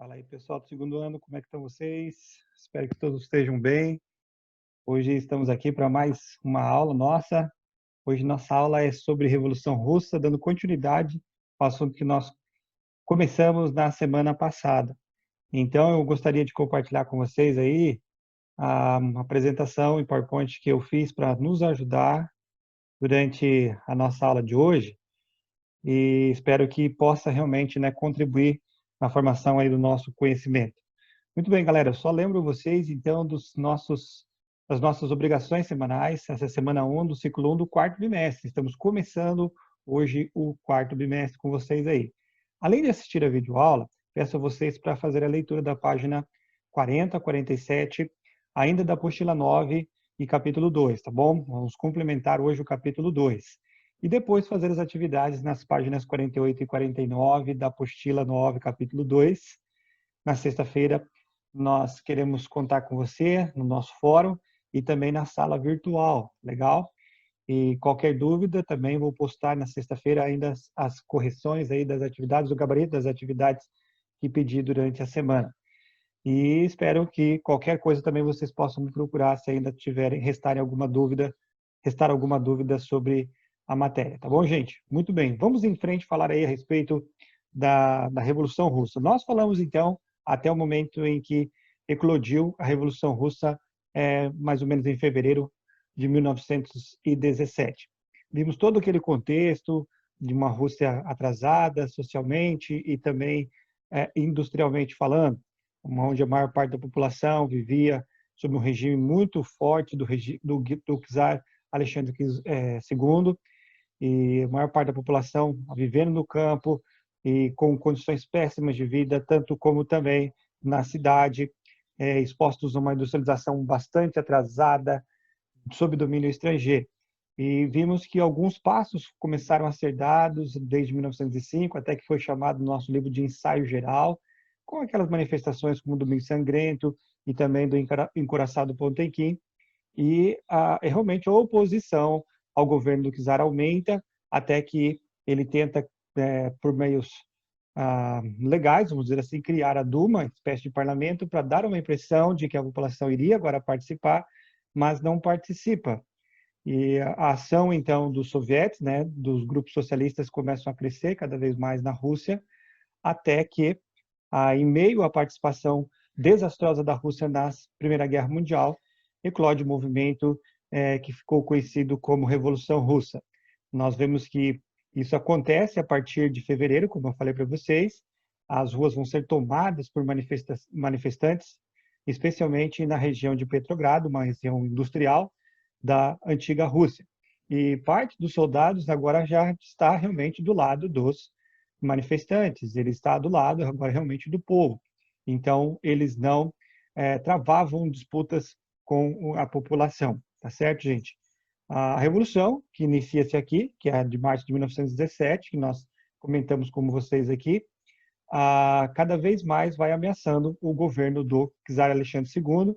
Fala aí, pessoal do segundo ano, como é que estão vocês? Espero que todos estejam bem. Hoje estamos aqui para mais uma aula nossa. Hoje nossa aula é sobre Revolução Russa, dando continuidade ao assunto que nós começamos na semana passada. Então, eu gostaria de compartilhar com vocês aí uma apresentação em PowerPoint que eu fiz para nos ajudar durante a nossa aula de hoje e espero que possa realmente, né, contribuir na formação aí do nosso conhecimento. Muito bem, galera. Eu só lembro vocês, então, das nossas obrigações semanais. Essa é a semana 1 do ciclo 1 do quarto bimestre. Estamos começando hoje o quarto bimestre com vocês aí. Além de assistir a videoaula, peço a vocês para fazer a leitura da página 40, 47, ainda da apostila 9 e capítulo 2, tá bom? Vamos complementar hoje o capítulo 2. E depois fazer as atividades nas páginas 48 e 49 da apostila 9, capítulo 2. Na sexta-feira, nós queremos contar com você no nosso fórum e também na sala virtual, legal? E qualquer dúvida, também vou postar na sexta-feira ainda as correções aí das atividades, o gabarito das atividades que pedi durante a semana. E espero que qualquer coisa também vocês possam me procurar se ainda restar alguma dúvida sobre a matéria, tá bom, gente? Muito bem, vamos em frente falar aí a respeito da Revolução Russa. Nós falamos, então, até o momento em que eclodiu a Revolução Russa, mais ou menos em fevereiro de 1917. Vimos todo aquele contexto de uma Rússia atrasada socialmente e também industrialmente falando, onde a maior parte da população vivia sob um regime muito forte do czar Alexandre II, e a maior parte da população vivendo no campo e com condições péssimas de vida, tanto como também na cidade, expostos a uma industrialização bastante atrasada, sob domínio estrangeiro. E vimos que alguns passos começaram a ser dados desde 1905, até que foi chamado no nosso livro de Ensaio Geral, com aquelas manifestações como o Domingo Sangrento e também do Encouraçado Potemkin, e realmente a oposição ao governo do czar aumenta, até que ele tenta, por meios legais, vamos dizer assim, criar a Duma, uma espécie de parlamento, para dar uma impressão de que a população iria agora participar, mas não participa. E a ação, então, dos soviéticos, né, dos grupos socialistas, começam a crescer cada vez mais na Rússia, até que, em meio à participação desastrosa da Rússia na Primeira Guerra Mundial, eclode o movimento que ficou conhecido como Revolução Russa. Nós vemos que isso acontece a partir de fevereiro, como eu falei para vocês. As ruas vão ser tomadas por manifestantes, especialmente na região de Petrogrado, uma região industrial da antiga Rússia. E parte dos soldados agora já está realmente do lado dos manifestantes, ele está do lado agora realmente do povo. Então, eles não travavam disputas com a população, tá certo, gente? A revolução, que inicia-se aqui, que é de março de 1917, que nós comentamos com vocês aqui, cada vez mais vai ameaçando o governo do czar Alexandre II,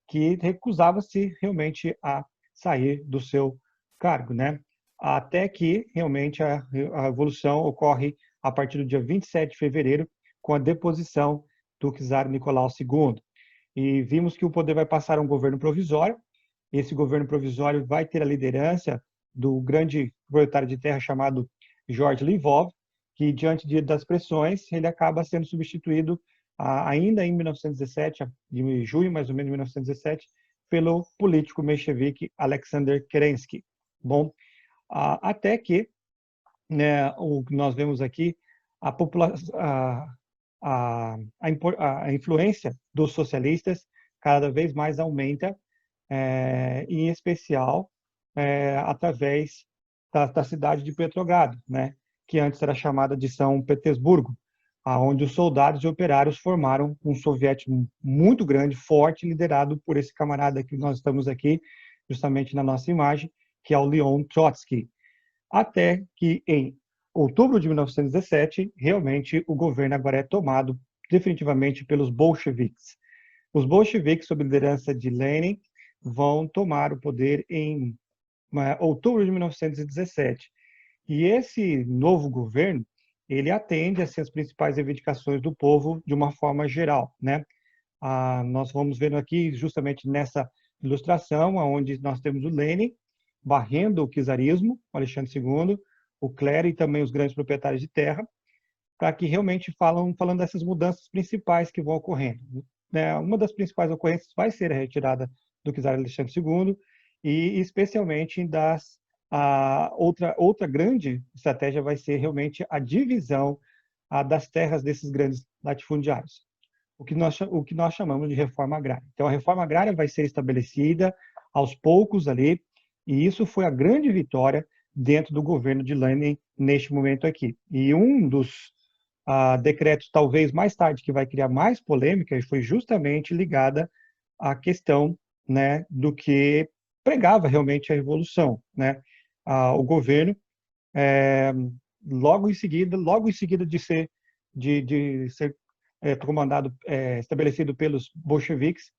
que recusava-se realmente a sair do seu cargo, né? Até que realmente a revolução ocorre a partir do dia 27 de fevereiro, com a deposição do czar Nicolau II. E vimos que o poder vai passar a um governo provisório. Esse governo provisório vai ter a liderança do grande proprietário de terra chamado George Lvov, que diante das pressões ele acaba sendo substituído ainda em 1917, de junho mais ou menos de 1917, pelo político menchevique Alexander Kerensky. Bom, até que, né, o que nós vemos aqui, a influência dos socialistas cada vez mais aumenta, em especial através da cidade de Petrogrado, né, que antes era chamada de São Petersburgo, onde os soldados e operários formaram um soviético muito grande, forte, liderado por esse camarada que nós estamos aqui, justamente na nossa imagem, que é o Leon Trotsky. Até que, em outubro de 1917, realmente o governo agora é tomado definitivamente pelos bolcheviques. Os bolcheviques, sob liderança de Lenin, vão tomar o poder em outubro de 1917. E esse novo governo, ele atende assim, as principais reivindicações do povo de uma forma geral, né? Nós vamos vendo aqui justamente nessa ilustração, onde nós temos o Lenin varrendo o czarismo, o Alexandre II, o clero e também os grandes proprietários de terra, para que realmente falando dessas mudanças principais que vão ocorrendo. Né? Uma das principais ocorrências vai ser a retirada do czar Alexandre II e especialmente outra grande estratégia vai ser realmente a divisão das terras desses grandes latifundiários, o que nós chamamos de reforma agrária. Então, a reforma agrária vai ser estabelecida aos poucos ali, e isso foi a grande vitória dentro do governo de Lenin neste momento aqui. E um dos decretos, talvez mais tarde, que vai criar mais polêmica, foi justamente ligada à questão, né, do que pregava realmente a revolução, né? O governo, logo em seguida de ser comandado, estabelecido pelos bolcheviques,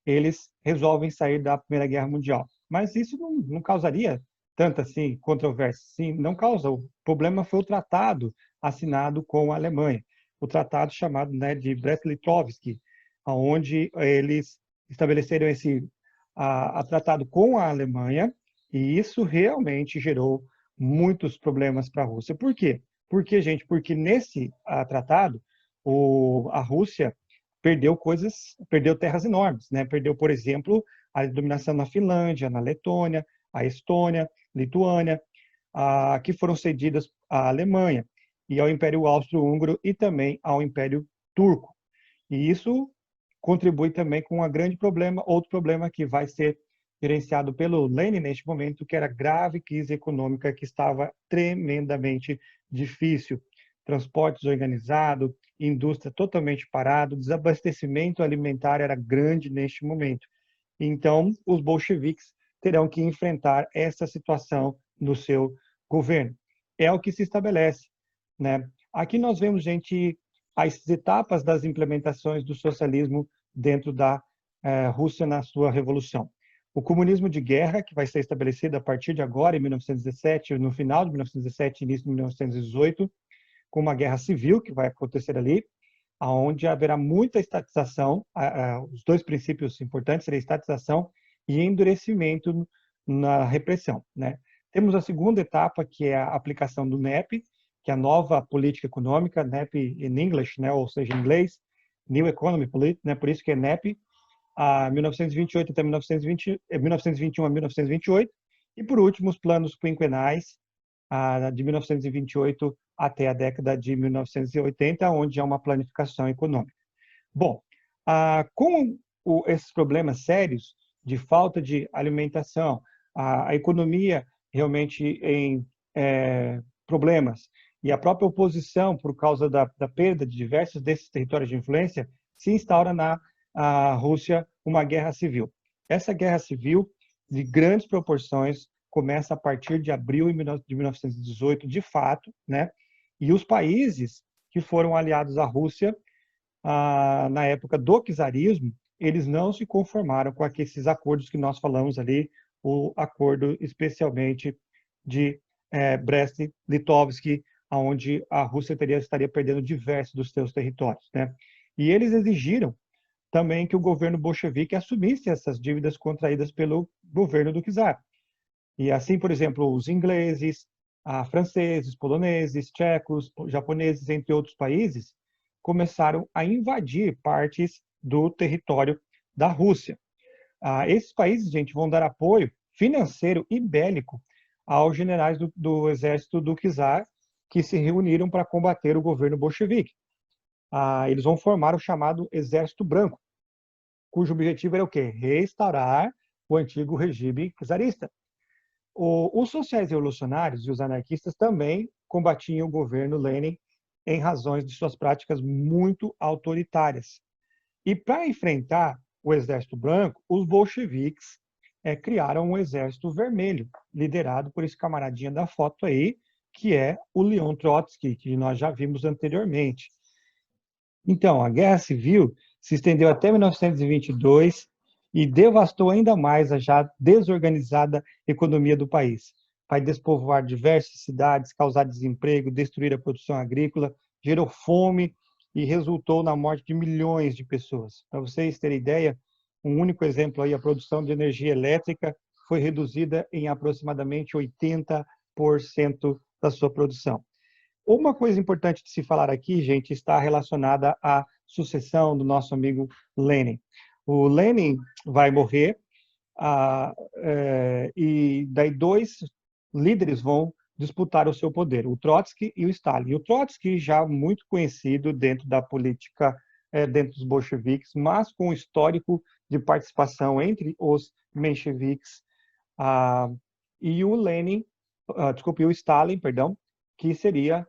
eles resolvem sair da Primeira Guerra Mundial. Mas isso não causaria tanta assim controvérsia. Sim, não causa. O problema foi o tratado assinado com a Alemanha, o tratado chamado, né, de Brest-Litovsk, onde eles estabeleceram esse tratado com a Alemanha, e isso realmente gerou muitos problemas para a Rússia. Por quê? Porque nesse tratado a Rússia perdeu terras enormes, né? Perdeu, por exemplo, a dominação na Finlândia, na Letônia, a Estônia, Lituânia, que foram cedidas à Alemanha e ao Império Austro-Húngaro e também ao Império Turco. E isso contribui também com outro problema que vai ser gerenciado pelo Lenin neste momento, que era a grave crise econômica que estava tremendamente difícil. Transporte desorganizado, indústria totalmente parado, desabastecimento alimentar era grande neste momento. Então, os bolcheviques terão que enfrentar essa situação no seu governo. É o que se estabelece, né? Aqui nós vemos, gente, as etapas das implementações do socialismo dentro da Rússia na sua revolução. O comunismo de guerra, que vai ser estabelecido a partir de agora, em 1917, no final de 1917, início de 1918, com uma guerra civil que vai acontecer ali, onde haverá muita estatização. Os dois princípios importantes seriam estatização e endurecimento na repressão, né? Temos a segunda etapa, que é a aplicação do NEP, que é a nova política econômica, NEP in English, né? Ou seja, em inglês, New Economy Policy, né? Por isso que é NEP, 1928 até 1921 a 1928, e por último os planos quinquenais de 1928 até a década de 1980, onde há uma planificação econômica. Bom, com esses problemas sérios de falta de alimentação, a economia realmente em problemas, e a própria oposição, por causa da perda de diversos desses territórios de influência, se instaura na Rússia uma guerra civil. Essa guerra civil, de grandes proporções, começa a partir de abril de 1918, de fato, né? E os países que foram aliados à Rússia na época do czarismo, eles não se conformaram com esses acordos que nós falamos ali, o acordo especialmente de Brest-Litovsk, onde a Rússia estaria perdendo diversos dos seus territórios, né? E eles exigiram também que o governo bolchevique assumisse essas dívidas contraídas pelo governo do czar. E assim, por exemplo, os ingleses, franceses, poloneses, tchecos, japoneses, entre outros países, começaram a invadir partes do território da Rússia. Esses países, gente, vão dar apoio financeiro e bélico aos generais do exército do czar, que se reuniram para combater o governo bolchevique. Eles vão formar o chamado Exército Branco, cujo objetivo era o quê? Restaurar o antigo regime czarista. Os sociais revolucionários e os anarquistas também combatiam o governo Lenin em razões de suas práticas muito autoritárias. E para enfrentar o Exército Branco, os bolcheviques criaram um Exército Vermelho, liderado por esse camaradinha da foto aí, que é o Leon Trotsky, que nós já vimos anteriormente. Então, a Guerra Civil se estendeu até 1922 e devastou ainda mais a já desorganizada economia do país. vai despovoar diversas cidades, causar desemprego, destruir a produção agrícola, gerou fome e resultou na morte de milhões de pessoas. Para vocês terem ideia, um único exemplo aí, a produção de energia elétrica foi reduzida em aproximadamente 80% da sua produção. Uma coisa importante de se falar aqui, gente, está relacionada à sucessão do nosso amigo Lenin. O Lenin vai morrer e daí dois líderes vão disputar o seu poder, o Trotsky e o Stalin. E o Trotsky, já muito conhecido dentro da política, dentro dos bolcheviques, mas com histórico de participação entre os mencheviques, e o Lenin, desculpe, o Stalin, perdão, que seria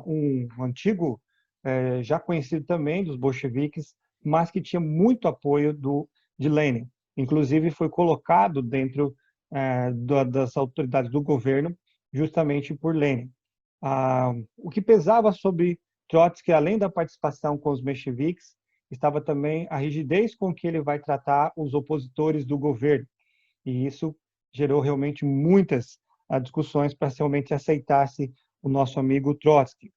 um antigo, já conhecido também dos bolcheviques, mas que tinha muito apoio de Lenin. Inclusive, foi colocado dentro das autoridades do governo justamente por Lenin. O que pesava sobre Trotsky, além da participação com os mencheviques, estava também a rigidez com que ele vai tratar os opositores do governo. E isso gerou realmente muitas discussões para realmente aceitasse o nosso amigo Trotsky.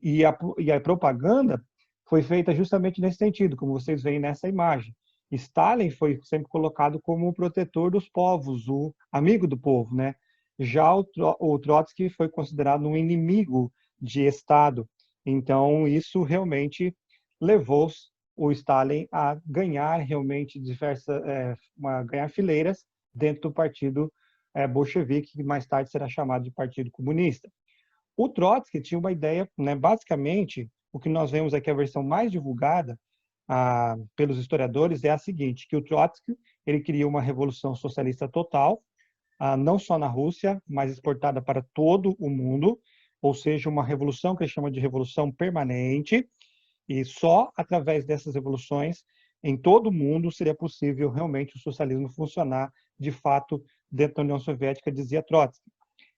E a propaganda foi feita justamente nesse sentido, como vocês veem nessa imagem. Stalin foi sempre colocado como o protetor dos povos, o amigo do povo, né? Já o Trotsky foi considerado um inimigo de Estado. Então, isso realmente levou o Stalin a ganhar realmente ganhar fileiras dentro do partido bolchevique, que mais tarde será chamado de Partido Comunista. O Trotsky tinha uma ideia, né, basicamente, o que nós vemos aqui, a versão mais divulgada pelos historiadores, é a seguinte, que o Trotsky ele queria uma revolução socialista total, não só na Rússia, mas exportada para todo o mundo, ou seja, uma revolução que ele chama de revolução permanente, e só através dessas revoluções em todo o mundo seria possível realmente o socialismo funcionar de fato dentro da União Soviética, dizia Trotsky.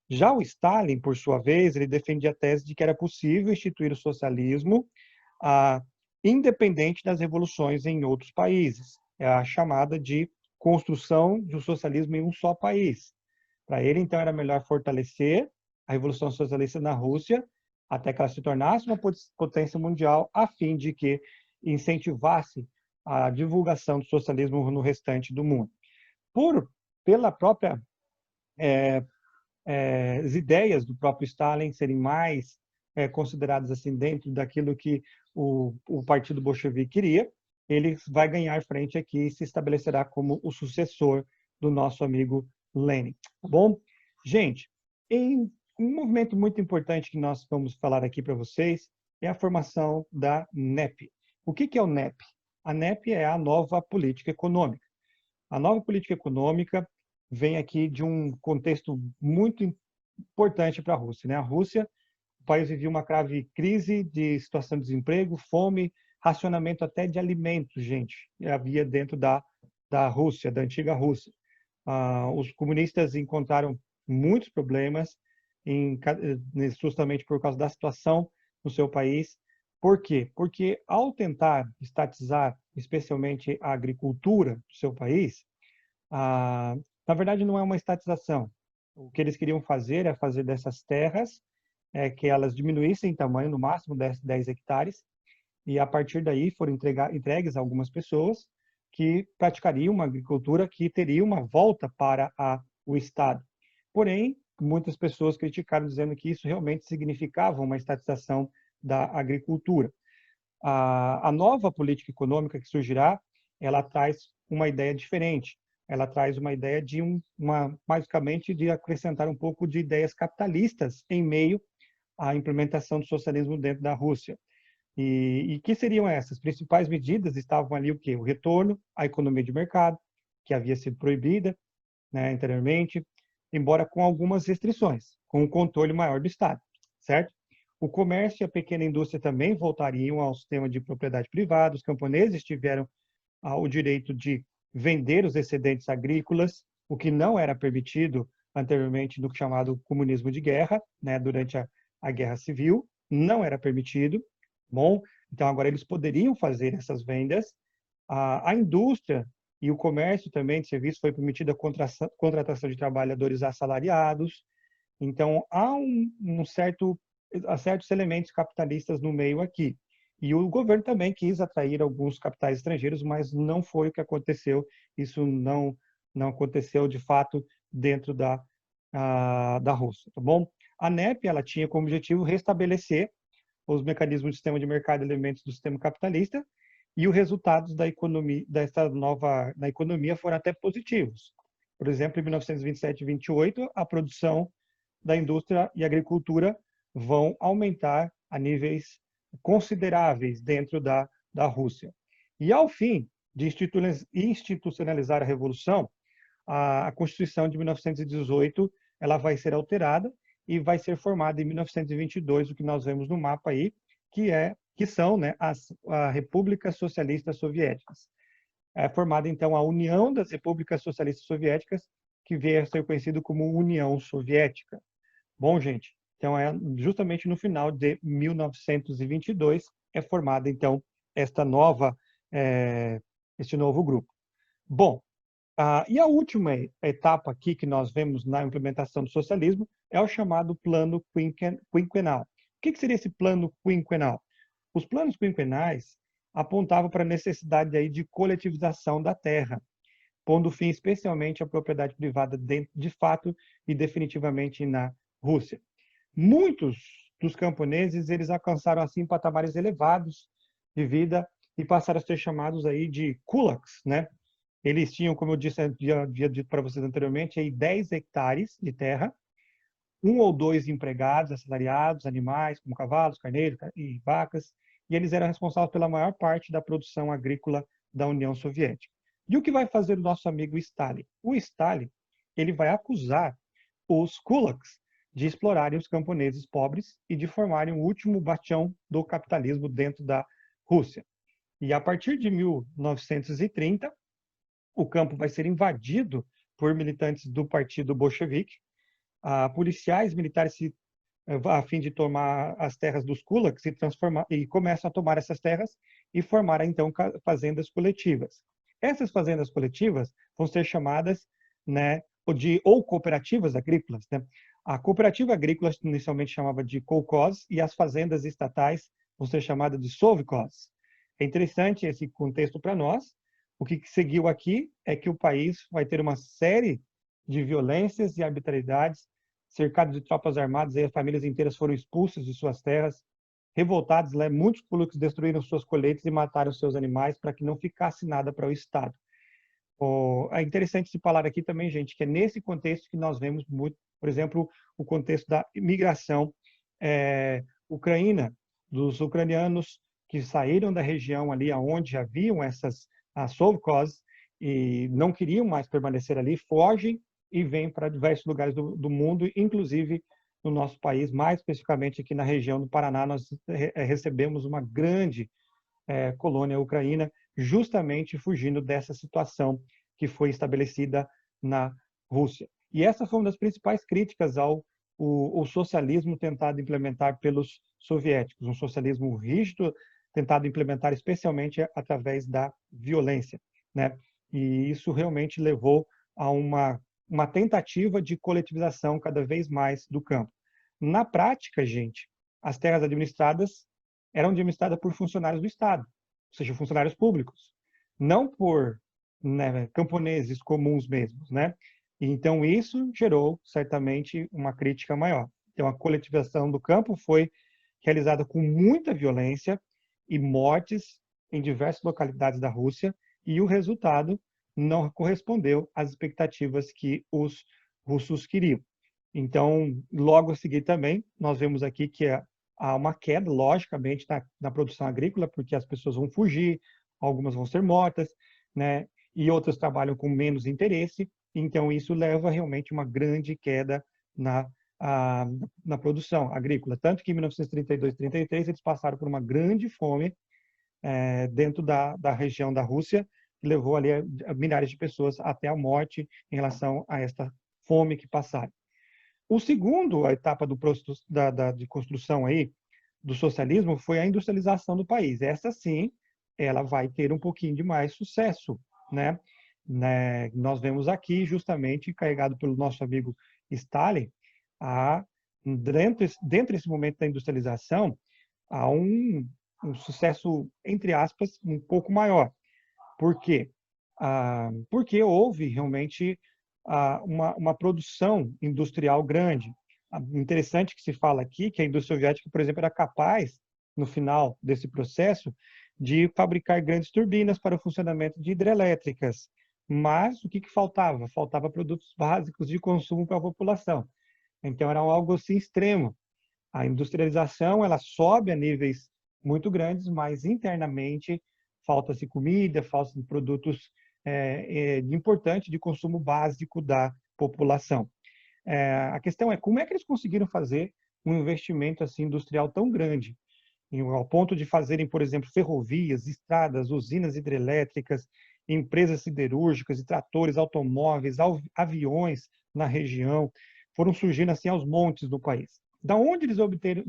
Já o Stalin, por sua vez, ele defendia a tese de que era possível instituir o socialismo independente das revoluções em outros países. É a chamada de construção do socialismo em um só país. Para ele, então, era melhor fortalecer a Revolução Socialista na Rússia até que ela se tornasse uma potência mundial, a fim de que incentivasse a divulgação do socialismo no restante do mundo. Pela própria as ideias do próprio Stalin serem mais consideradas assim dentro daquilo que o Partido Bolchevique queria, ele vai ganhar frente aqui e se estabelecerá como o sucessor do nosso amigo Lenin. Tá bom? Gente, um movimento muito importante que nós vamos falar aqui para vocês é a formação da NEP. O que é o NEP? A NEP é a nova política econômica. A nova política econômica vem aqui de um contexto muito importante para a Rússia, né? A Rússia, o país vivia uma grave crise de situação de desemprego, fome, racionamento até de alimentos, gente, havia dentro da Rússia, da antiga Rússia. Os comunistas encontraram muitos problemas, justamente por causa da situação no seu país. Por quê? Porque ao tentar estatizar, especialmente a agricultura do seu país, na verdade não é uma estatização. O que eles queriam fazer é fazer dessas terras que elas diminuíssem em tamanho, no máximo 10 hectares, e a partir daí foram entregues a algumas pessoas que praticariam uma agricultura que teria uma volta para o Estado. Porém, muitas pessoas criticaram, dizendo que isso realmente significava uma estatização da agricultura. A nova política econômica que surgirá, ela traz uma ideia diferente. Ela traz uma ideia de basicamente de acrescentar um pouco de ideias capitalistas em meio à implementação do socialismo dentro da Rússia. E que seriam essas? As principais medidas estavam ali o quê? O retorno à economia de mercado, que havia sido proibida, né, anteriormente, embora com algumas restrições, com um controle maior do Estado, certo? O comércio e a pequena indústria também voltariam ao sistema de propriedade privada, os camponeses tiveram o direito de vender os excedentes agrícolas, o que não era permitido anteriormente no chamado comunismo de guerra, né, durante a Guerra Civil, não era permitido. Bom, então agora eles poderiam fazer essas vendas. A indústria e o comércio também de serviços foi permitida a contratação de trabalhadores assalariados. Então, há há certos elementos capitalistas no meio aqui. E o governo também quis atrair alguns capitais estrangeiros, mas não foi o que aconteceu. Isso não aconteceu de fato dentro da Rússia, tá bom? A NEP ela tinha como objetivo restabelecer os mecanismos do sistema de mercado e elementos do sistema capitalista, e os resultados da economia, na economia foram até positivos. Por exemplo, em 1927 e 28, a produção da indústria e agricultura vão aumentar a níveis consideráveis dentro da Rússia. E ao fim de institucionalizar a Revolução, a Constituição de 1918 ela vai ser alterada e vai ser formada em 1922, o que nós vemos no mapa aí, que são, né, as repúblicas socialistas soviéticas. É formada então a União das Repúblicas Socialistas Soviéticas, que veio a ser conhecido como União Soviética. Bom, gente, então é justamente no final de 1922 é formada então este novo grupo. Bom, e a última etapa aqui que nós vemos na implementação do socialismo é o chamado plano quinquenal. O que seria esse plano quinquenal? Os planos quinquenais apontavam para a necessidade aí de coletivização da terra, pondo fim especialmente à propriedade privada de fato e definitivamente na Rússia. Muitos dos camponeses eles alcançaram assim patamares elevados de vida e passaram a ser chamados aí de kulaks, né? Eles tinham, como eu disse, havia dito para vocês anteriormente, aí 10 hectares de terra, um ou dois empregados, assalariados, animais, como cavalos, carneiros e vacas, e eles eram responsáveis pela maior parte da produção agrícola da União Soviética. E o que vai fazer o nosso amigo Stalin? O Stalin ele vai acusar os kulaks de explorarem os camponeses pobres e de formarem o último bastião do capitalismo dentro da Rússia. E a partir de 1930, o campo vai ser invadido por militantes do partido bolchevique. Policiais militares a fim de tomar as terras dos kulaks e começam a tomar essas terras e formar então fazendas coletivas. Essas fazendas coletivas vão ser chamadas, né, ou cooperativas agrícolas, né? A cooperativa agrícola inicialmente chamava de kolkhoz e as fazendas estatais vão ser chamadas de sovkhoz. É interessante esse contexto para nós. O que seguiu aqui é que o país vai ter uma série de violências e arbitrariedades, cercado de tropas armadas, e as famílias inteiras foram expulsas de suas terras, revoltados, muitos kulaks destruíram suas colheitas e mataram seus animais para que não ficasse nada para o Estado. É interessante se falar aqui também, gente, que é nesse contexto que nós vemos muito, por exemplo, o contexto da imigração ucraína, dos ucranianos que saíram da região ali onde haviam essas sovkhoz e não queriam mais permanecer ali, fogem e vêm para diversos lugares do mundo, inclusive no nosso país, mais especificamente aqui na região do Paraná, nós recebemos uma grande colônia ucraína, justamente fugindo dessa situação que foi estabelecida na Rússia. E essa foi uma das principais críticas ao socialismo tentado implementar pelos soviéticos, um socialismo rígido, tentado implementar especialmente através da violência, né? E isso realmente levou a uma tentativa de coletivização cada vez mais do campo. Na prática, gente, as terras administradas eram administradas por funcionários do Estado, ou seja, funcionários públicos, não por, né, camponeses comuns mesmos, né? Então isso gerou certamente uma crítica maior. Então a coletivização do campo foi realizada com muita violência e mortes em diversas localidades da Rússia, e o resultado não correspondeu às expectativas que os russos queriam. Então, logo a seguir também, nós vemos aqui que há uma queda, logicamente, na produção agrícola, porque as pessoas vão fugir, algumas vão ser mortas, né? E outras trabalham com menos interesse. Então, isso leva realmente uma grande queda na produção agrícola. Tanto que em 1932 e 33 eles passaram por uma grande fome dentro da região da Rússia, que levou ali a milhares de pessoas até a morte em relação a esta fome que passaram. O segundo, a etapa de construção aí do socialismo foi a industrialização do país. Essa sim, ela vai ter um pouquinho de mais sucesso, né? né, nós vemos aqui, justamente carregado pelo nosso amigo Stalin, dentro desse momento da industrialização, há um sucesso, entre aspas, um pouco maior. Por quê? Porque houve realmente uma produção industrial grande. Interessante que se fala aqui que a indústria soviética, por exemplo, era capaz, no final desse processo, de fabricar grandes turbinas para o funcionamento de hidrelétricas. Mas o que faltava? Faltava produtos básicos de consumo para a população. Então era algo assim extremo. A industrialização ela sobe a níveis muito grandes, mas internamente falta-se comida, falta-se produtos importantes de consumo básico da população. A questão é como é que eles conseguiram fazer um investimento assim industrial tão grande, ao ponto de fazerem, por exemplo, ferrovias, estradas, usinas hidrelétricas, empresas siderúrgicas e tratores, automóveis, aviões na região, foram surgindo assim aos montes do país. Da onde eles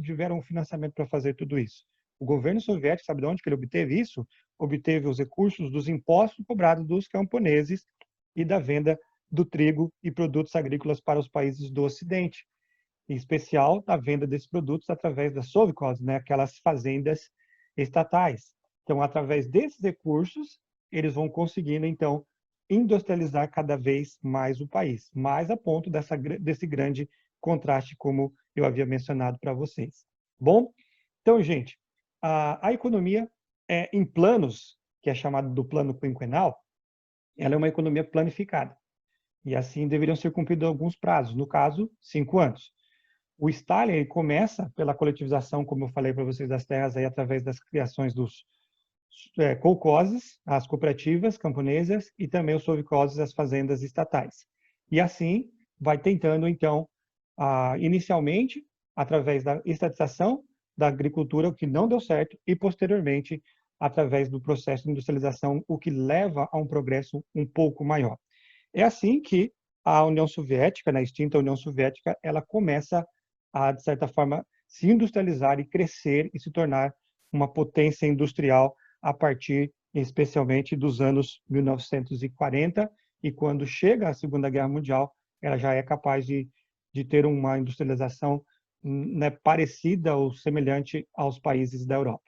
tiveram financiamento para fazer tudo isso? O governo soviético, sabe de onde que ele obteve isso? Obteve os recursos dos impostos cobrados dos camponeses e da venda do trigo e produtos agrícolas para os países do Ocidente, em especial da venda desses produtos através das sovkhoz, né, aquelas fazendas estatais. Então, através desses recursos, eles vão conseguindo, então, industrializar cada vez mais o país, mais a ponto desse grande contraste, como eu havia mencionado para vocês. Bom, então, gente, a economia em planos, que é chamado do plano quinquenal, ela é uma economia planificada. E assim deveriam ser cumpridos alguns prazos, no caso, 5 anos. O Stalin ele começa pela coletivização, como eu falei para vocês, das terras aí, através das criações dos kolkhozes, as cooperativas camponesas, e também os sovkhozes, as fazendas estatais. E assim vai tentando, então, inicialmente, através da estatização da agricultura, o que não deu certo, e posteriormente, através do processo de industrialização, o que leva a um progresso um pouco maior. É assim que a União Soviética, na extinta União Soviética, ela começa a, de certa forma, se industrializar e crescer e se tornar uma potência industrial a partir, especialmente, dos anos 1940, e quando chega a Segunda Guerra Mundial, ela já é capaz de ter uma industrialização né, parecida ou semelhante aos países da Europa.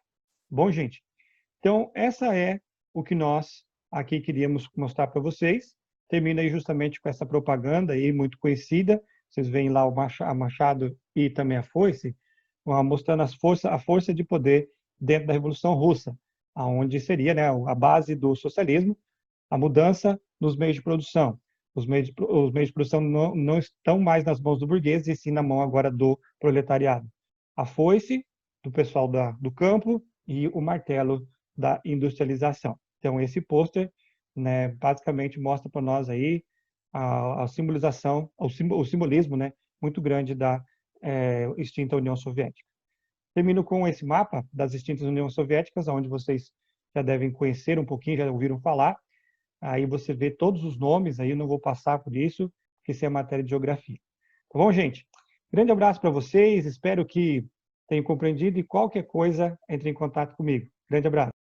Bom, gente, então essa é o que nós aqui queríamos mostrar para vocês. Termina aí justamente com essa propaganda aí muito conhecida. Vocês veem lá a Machado e também a foice, mostrando a força de poder dentro da Revolução Russa, aonde seria, né, a base do socialismo, a mudança nos meios de produção. Os meios de produção não estão mais nas mãos do burguês, e sim na mão agora do proletariado. A foice do pessoal do campo e o martelo da industrialização. Então, esse pôster, né, basicamente mostra para nós aí a simbolização, o simbolismo, né, muito grande da extinta União Soviética. Termino com esse mapa das extintas Uniões Soviéticas, onde vocês já devem conhecer um pouquinho, já ouviram falar. Aí você vê todos os nomes, aí eu não vou passar por isso, porque isso é matéria de geografia. Tá bom, gente? Grande abraço para vocês, espero que tenham compreendido e qualquer coisa, entre em contato comigo. Grande abraço.